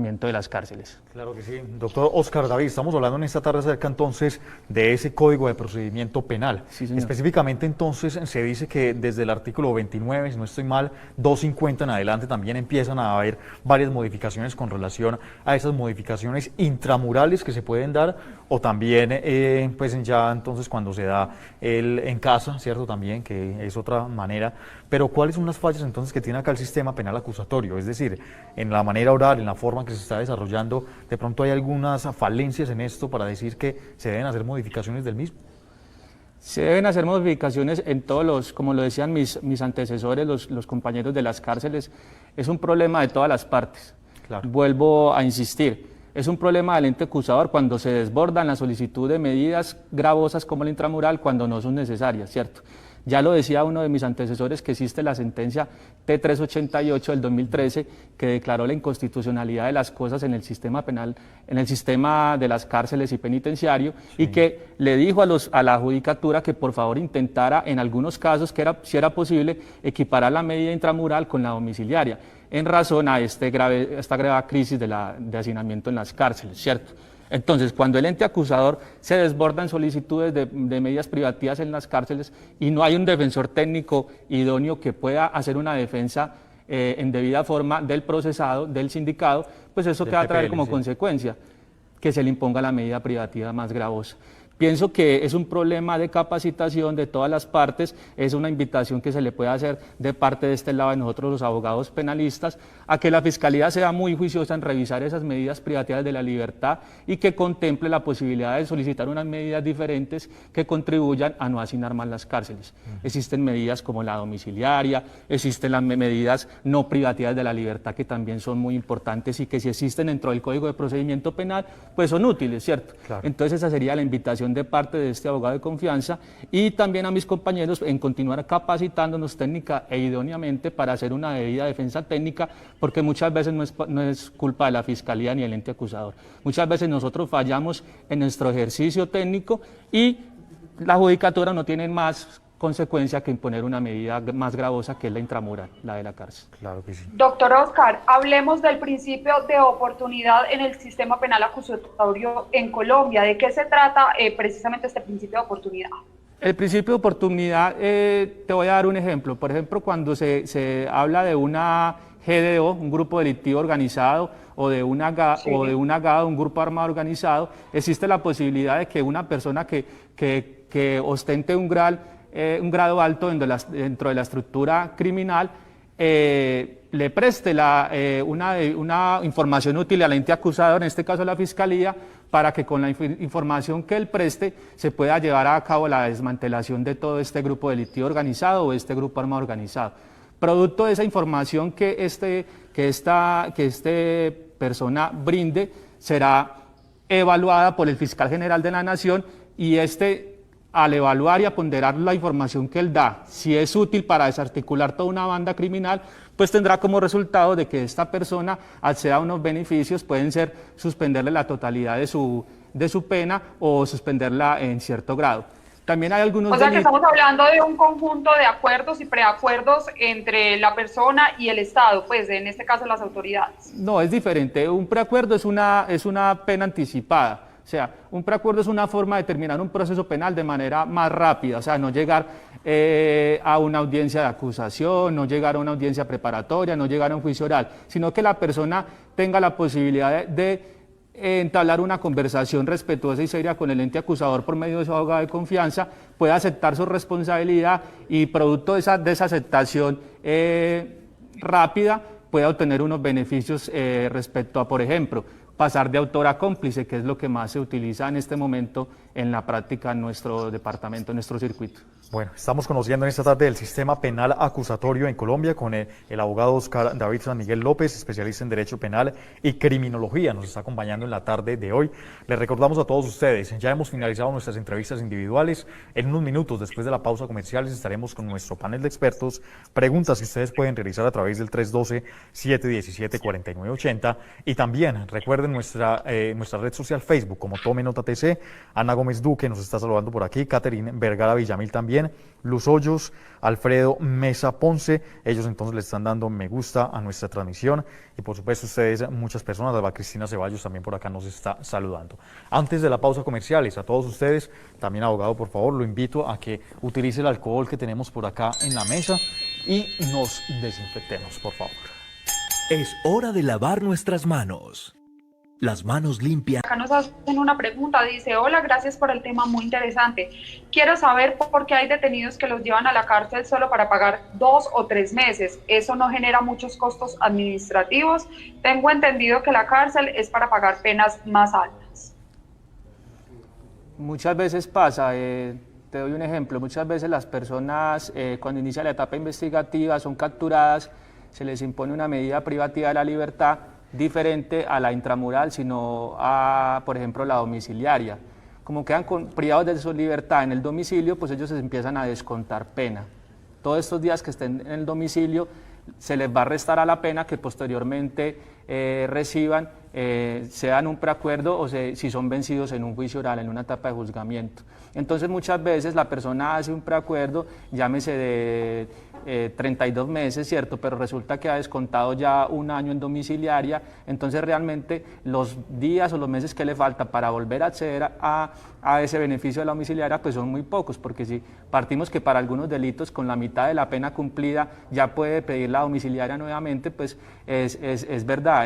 funcionamiento de las cárceles. Claro que sí. Doctor Oscar David, estamos hablando en esta tarde acerca entonces de ese Código de Procedimiento Penal. Sí, señor. Específicamente entonces se dice que desde el artículo 29, si no estoy mal, 250 en adelante también empiezan a haber varias modificaciones con relación a esas modificaciones intramurales que se pueden dar, o también pues ya entonces cuando se da en casa, ¿cierto? También, que es otra manera. Pero ¿cuáles son las fallas entonces que tiene acá el sistema penal acusatorio? Es decir, en la manera oral, en la forma en que se está desarrollando, ¿de pronto hay algunas falencias en esto para decir que se deben hacer modificaciones del mismo? Se deben hacer modificaciones en todos los, como lo decían mis antecesores, los compañeros de las cárceles, es un problema de todas las partes. Claro. Vuelvo a insistir, es un problema del ente acusador cuando se desbordan la solicitud de medidas gravosas como la intramural cuando no son necesarias, ¿cierto? Ya lo decía uno de mis antecesores que existe la sentencia T388 del 2013 que declaró la inconstitucionalidad de las cosas en el sistema penal, en el sistema de las cárceles y penitenciario, sí, y que le dijo a la judicatura que por favor intentara en algunos casos, si era posible, equiparar la medida intramural con la domiciliaria, en razón a esta grave crisis de hacinamiento en las cárceles, ¿cierto? Entonces, cuando el ente acusador se desborda en solicitudes de medidas privativas en las cárceles y no hay un defensor técnico idóneo que pueda hacer una defensa en debida forma del procesado, del sindicado, pues eso que va a traer como consecuencia que se le imponga la medida privativa más gravosa. Pienso que es un problema de capacitación de todas las partes, es una invitación que se le puede hacer de parte de este lado de nosotros los abogados penalistas, a que la Fiscalía sea muy juiciosa en revisar esas medidas privativas de la libertad y que contemple la posibilidad de solicitar unas medidas diferentes que contribuyan a no hacinar más las cárceles. Existen medidas como la domiciliaria, existen las medidas no privativas de la libertad que también son muy importantes y que si existen dentro del Código de Procedimiento Penal, pues son útiles, ¿cierto? Claro. Entonces esa sería la invitación de parte de este abogado de confianza y también a mis compañeros en continuar capacitándonos técnica e idóneamente para hacer una debida defensa técnica, porque muchas veces no es culpa de la Fiscalía ni del ente acusador. Muchas veces nosotros fallamos en nuestro ejercicio técnico y la judicatura no tiene más consecuencia que imponer una medida más gravosa que es la intramural, la de la cárcel. Claro que sí. Doctor Oscar, hablemos del principio de oportunidad en el sistema penal acusatorio en Colombia. ¿De qué se trata precisamente este principio de oportunidad? El principio de oportunidad, te voy a dar un ejemplo. Por ejemplo, cuando se habla de una GDO, un grupo delictivo organizado, o de una GAD, un grupo armado organizado, existe la posibilidad de que una persona que ostente un grado alto dentro de la estructura criminal le preste una información útil al ente acusador, en este caso la Fiscalía, para que con la información que él preste se pueda llevar a cabo la desmantelación de todo este grupo delictivo organizado o este grupo armado organizado. Producto de esa información que esta persona brinde será evaluada por el Fiscal General de la Nación y al evaluar y a ponderar la información que él da, si es útil para desarticular toda una banda criminal, pues tendrá como resultado de que esta persona acceda a unos beneficios, pueden ser suspenderle la totalidad de su pena o suspenderla en cierto grado. También hay algunos O sea que estamos hablando de un conjunto de acuerdos y preacuerdos entre la persona y el Estado, pues en este caso las autoridades. No, es diferente. Un preacuerdo es una pena anticipada. O sea, un preacuerdo es una forma de terminar un proceso penal de manera más rápida, o sea, no llegar a una audiencia de acusación, no llegar a una audiencia preparatoria, no llegar a un juicio oral, sino que la persona tenga la posibilidad de entablar una conversación respetuosa y seria con el ente acusador por medio de su abogado de confianza, pueda aceptar su responsabilidad y producto de esa aceptación rápida pueda obtener unos beneficios respecto a, por ejemplo, pasar de autor a cómplice, que es lo que más se utiliza en este momento en la práctica en nuestro departamento, en nuestro circuito. Bueno, estamos conociendo en esta tarde el sistema penal acusatorio en Colombia con el abogado Oscar David San Miguel López, especialista en Derecho Penal y Criminología. Nos está acompañando en la tarde de hoy. Les recordamos a todos ustedes, ya hemos finalizado nuestras entrevistas individuales. En unos minutos, después de la pausa comercial, estaremos con nuestro panel de expertos. Preguntas que ustedes pueden realizar a través del 312-717-4980. Y también, recuerden Recuerden nuestra red social Facebook como Tome Nota TC. Ana Gómez Duque nos está saludando por aquí, Catherine Vergara Villamil también, Luz Hoyos, Alfredo Mesa Ponce. Ellos entonces le están dando me gusta a nuestra transmisión. Y por supuesto ustedes, muchas personas, Alba Cristina Ceballos también por acá nos está saludando. Antes de la pausa comerciales, a todos ustedes, también abogado, por favor, lo invito a que utilice el alcohol que tenemos por acá en la mesa y nos desinfectemos, por favor. Es hora de lavar nuestras manos. Las manos limpias. Acá nos hacen una pregunta, dice: hola, gracias por el tema, muy interesante. Quiero saber por qué hay detenidos que los llevan a la cárcel solo para pagar 2 o 3 meses. ¿Eso no genera muchos costos administrativos? Tengo entendido que la cárcel es para pagar penas más altas. Muchas veces pasa, te doy un ejemplo, muchas veces las personas cuando inicia la etapa investigativa son capturadas, se les impone una medida privativa de la libertad diferente a la intramural, sino a, por ejemplo, la domiciliaria. Como quedan privados de su libertad en el domicilio, pues ellos se empiezan a descontar pena. Todos estos días que estén en el domicilio se les va a restar a la pena que posteriormente reciban, sean un preacuerdo o si son vencidos en un juicio oral, en una etapa de juzgamiento. Entonces muchas veces la persona hace un preacuerdo, llámese de 32 meses, ¿cierto? Pero resulta que ha descontado ya 1 año en domiciliaria, entonces realmente los días o los meses que le falta para volver a acceder a ese beneficio de la domiciliaria pues son muy pocos, porque si partimos que para algunos delitos con la mitad de la pena cumplida ya puede pedir la domiciliaria nuevamente, pues es verdad.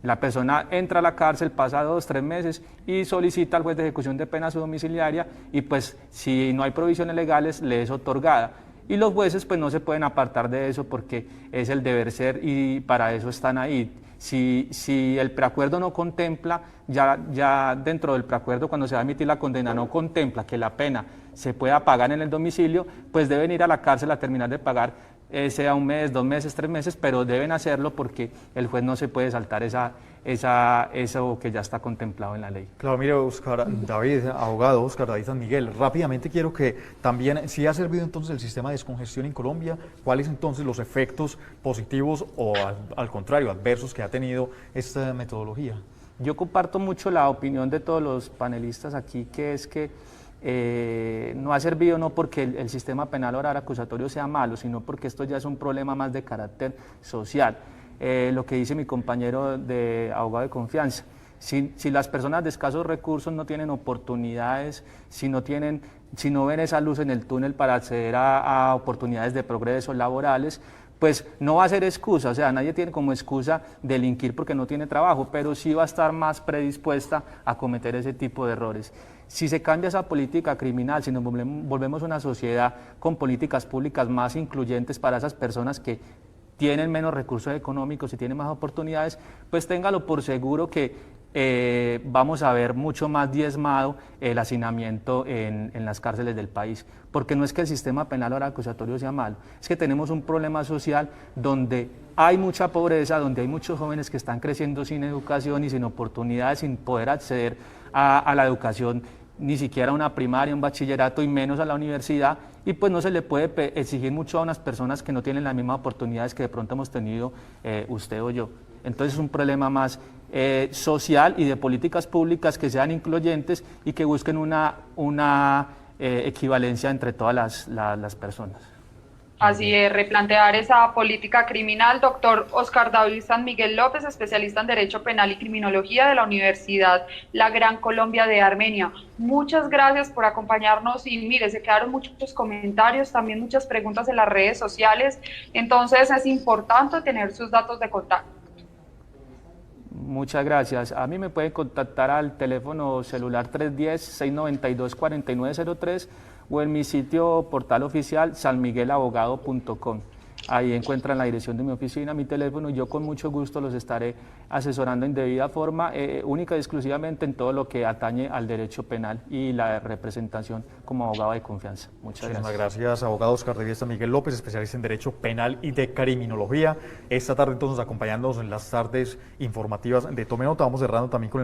La persona entra a la cárcel, pasa 2 o 3 meses y solicita al juez de ejecución de pena su domiciliaria y pues si no hay provisiones legales le es otorgada. Y los jueces pues no se pueden apartar de eso porque es el deber ser y para eso están ahí. Si el preacuerdo no contempla, ya dentro del preacuerdo cuando se va a emitir la condena no contempla que la pena se pueda pagar en el domicilio, pues deben ir a la cárcel a terminar de pagar, sea 1 mes, 2 meses, 3 meses, pero deben hacerlo porque el juez no se puede saltar eso que ya está contemplado en la ley. Claro, mire, Oscar David, abogado Oscar David San Miguel, rápidamente quiero que también, si ha servido entonces el sistema de descongestión en Colombia, ¿cuáles entonces los efectos positivos o al contrario, adversos que ha tenido esta metodología? Yo comparto mucho la opinión de todos los panelistas aquí, que es que no ha servido no porque el sistema penal oral acusatorio sea malo, sino porque esto ya es un problema más de carácter social. Lo que dice mi compañero de abogado de confianza, si las personas de escasos recursos no tienen oportunidades, si no ven esa luz en el túnel para acceder a oportunidades de progreso laborales, pues no va a ser excusa, o sea, nadie tiene como excusa delinquir porque no tiene trabajo, pero sí va a estar más predispuesta a cometer ese tipo de errores. Si se cambia esa política criminal, si nos volvemos una sociedad con políticas públicas más incluyentes para esas personas que tienen menos recursos económicos y tienen más oportunidades, pues téngalo por seguro que vamos a ver mucho más diezmado el hacinamiento en las cárceles del país, porque no es que el sistema penal oral acusatorio sea malo, es que tenemos un problema social donde hay mucha pobreza, donde hay muchos jóvenes que están creciendo sin educación y sin oportunidades, sin poder acceder a la educación, ni siquiera a una primaria, un bachillerato y menos a la universidad, y pues no se le puede exigir mucho a unas personas que no tienen las mismas oportunidades que de pronto hemos tenido usted o yo. Entonces es un problema más social y de políticas públicas que sean incluyentes y que busquen una equivalencia entre todas las personas. Así es, replantear esa política criminal. Doctor Oscar David San Miguel López, especialista en Derecho Penal y Criminología de la Universidad La Gran Colombia de Armenia. Muchas gracias por acompañarnos y mire, se quedaron muchos comentarios, también muchas preguntas en las redes sociales, entonces es importante tener sus datos de contacto. Muchas gracias. A mí me pueden contactar al teléfono celular 310-692-4903 o en mi sitio portal oficial sanmiguelabogado.com. Ahí encuentran la dirección de mi oficina, mi teléfono, y yo con mucho gusto los estaré asesorando en debida forma, única y exclusivamente en todo lo que atañe al derecho penal y la representación como abogado de confianza. Muchas gracias. Muchísimas gracias, abogado Oscar David San Miguel López, especialista en Derecho Penal y de Criminología. Esta tarde entonces acompañándonos en las tardes informativas de Tome Nota. Vamos cerrando también con el